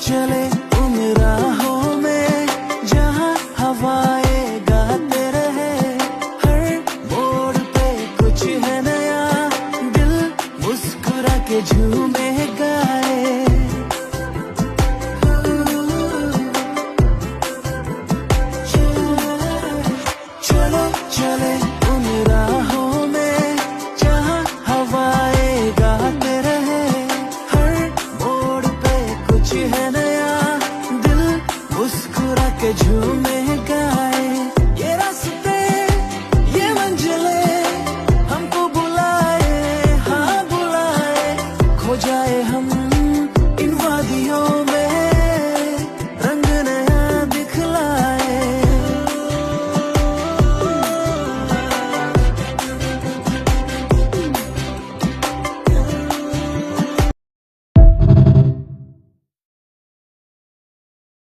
चले उन राहों में जहाँ हवाएं गाते रहे, हर मोड़ पे कुछ है नया, दिल मुस्कुरा के झूमे गाए। चलो चले उन राहों में जहाँ हवाएं गाते रहे, हर मोड़ पे कुछ है नया, दिल मुस्कुरा के झूमे गाए। ये रास्ते ये मंजिलें हमको बुलाए, हाँ बुलाए, खो जाए हम इन वादियों में।